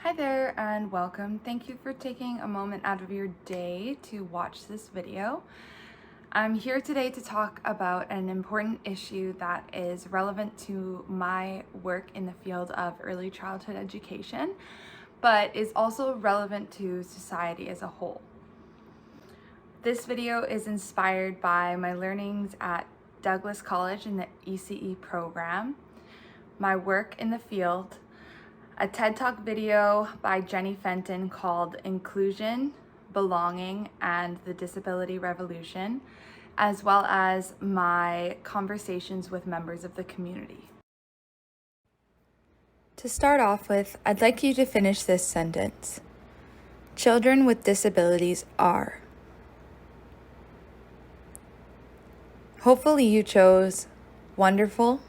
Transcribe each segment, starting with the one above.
Hi there and welcome. Thank you for taking a moment out of your day to watch this video. I'm here today to talk about an important issue that is relevant to my work in the field of early childhood education, but is also relevant to society as a whole. This video is inspired by my learnings at Douglas College in the ECE program, my work in the field, a TED Talk video by Jenny Fenton called Inclusion, Belonging, and the Disability Revolution, as well as my conversations with members of the community. To start off with, I'd like you to finish this sentence. Children with disabilities are. Hopefully you chose wonderful,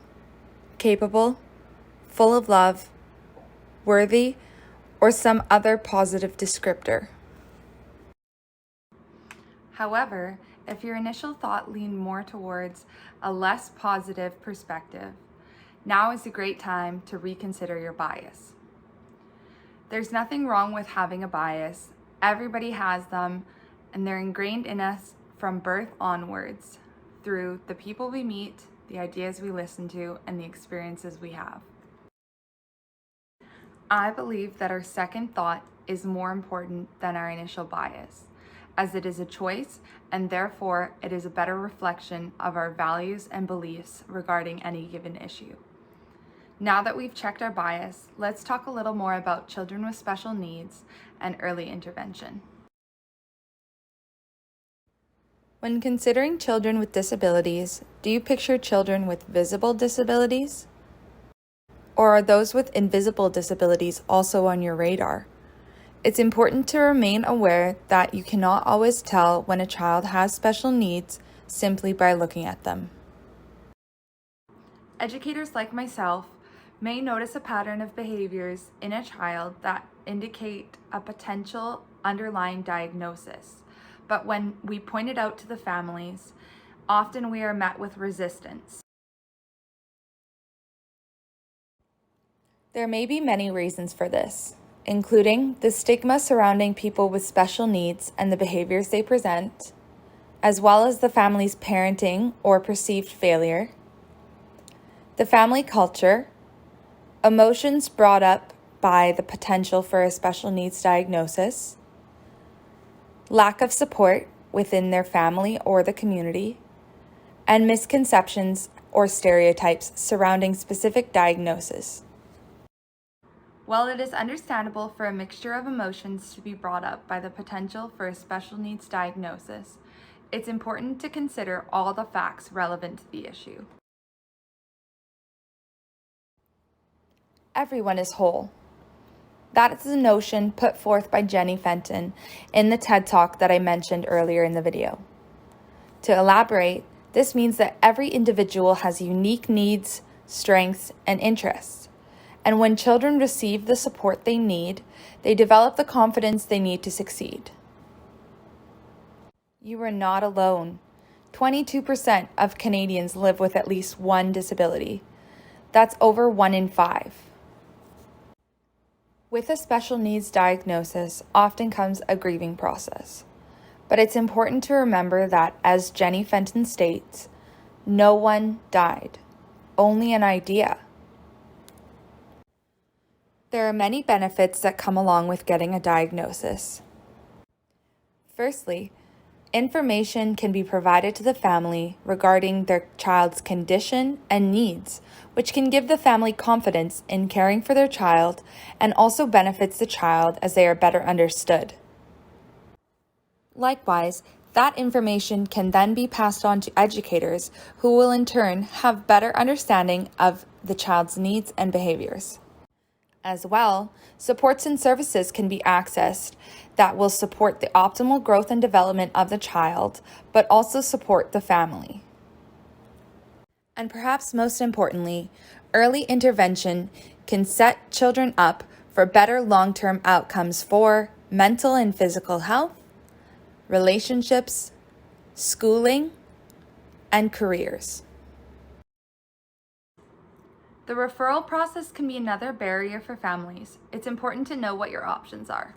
capable, full of love, worthy, or some other positive descriptor. However, if your initial thought leaned more towards a less positive perspective, now is a great time to reconsider your bias. There's nothing wrong with having a bias. Everybody has them, and they're ingrained in us from birth onwards through the people we meet, the ideas we listen to, and the experiences we have. I believe that our second thought is more important than our initial bias, as it is a choice and therefore it is a better reflection of our values and beliefs regarding any given issue. Now that we've checked our bias, let's talk a little more about children with special needs and early intervention. When considering children with disabilities, do you picture children with visible disabilities? Or are those with invisible disabilities also on your radar? It's important to remain aware that you cannot always tell when a child has special needs simply by looking at them. Educators like myself may notice a pattern of behaviors in a child that indicate a potential underlying diagnosis, but when we point it out to the families, often we are met with resistance. There may be many reasons for this, including the stigma surrounding people with special needs and the behaviors they present, as well as the family's parenting or perceived failure, the family culture, emotions brought up by the potential for a special needs diagnosis, lack of support within their family or the community, and misconceptions or stereotypes surrounding specific diagnoses. While it is understandable for a mixture of emotions to be brought up by the potential for a special needs diagnosis, it's important to consider all the facts relevant to the issue. Everyone is whole. That is the notion put forth by Jenny Fenton in the TED Talk that I mentioned earlier in the video. To elaborate, this means that every individual has unique needs, strengths, and interests. And when children receive the support they need, they develop the confidence they need to succeed. You are not alone. 22% of Canadians live with at least one disability. That's over 1 in 5. With a special needs diagnosis often comes a grieving process. But it's important to remember that, as Jenny Fenton states, no one died, only an idea. There are many benefits that come along with getting a diagnosis. Firstly, information can be provided to the family regarding their child's condition and needs, which can give the family confidence in caring for their child and also benefits the child as they are better understood. Likewise, that information can then be passed on to educators who will in turn have better understanding of the child's needs and behaviors. As well, supports and services can be accessed that will support the optimal growth and development of the child, but also support the family. And perhaps most importantly, early intervention can set children up for better long-term outcomes for mental and physical health, relationships, schooling, and careers. The referral process can be another barrier for families. It's important to know what your options are.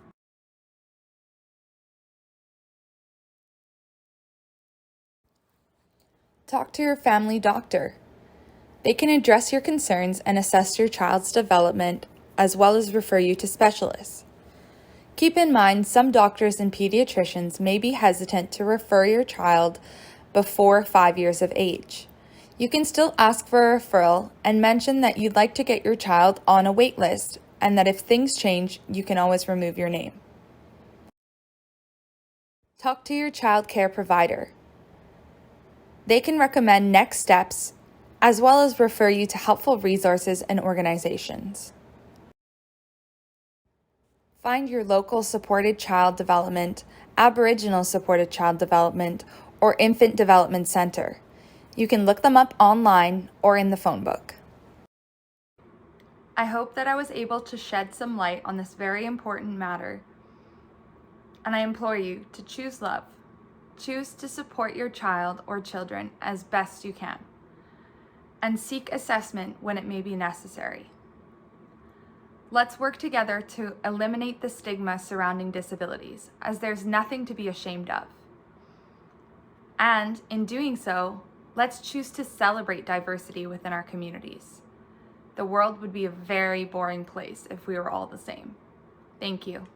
Talk to your family doctor. They can address your concerns and assess your child's development, as well as refer you to specialists. Keep in mind, some doctors and pediatricians may be hesitant to refer your child before 5 years of age. You can still ask for a referral and mention that you'd like to get your child on a wait list and that if things change, you can always remove your name. Talk to your child care provider. They can recommend next steps as well as refer you to helpful resources and organizations. Find your local supported child development, Aboriginal supported child development, or infant development center. You can look them up online or in the phone book. I hope that I was able to shed some light on this very important matter, and I implore you to choose love. Choose to support your child or children as best you can, and seek assessment when it may be necessary. Let's work together to eliminate the stigma surrounding disabilities, as there's nothing to be ashamed of. And in doing so, let's choose to celebrate diversity within our communities. The world would be a very boring place if we were all the same. Thank you.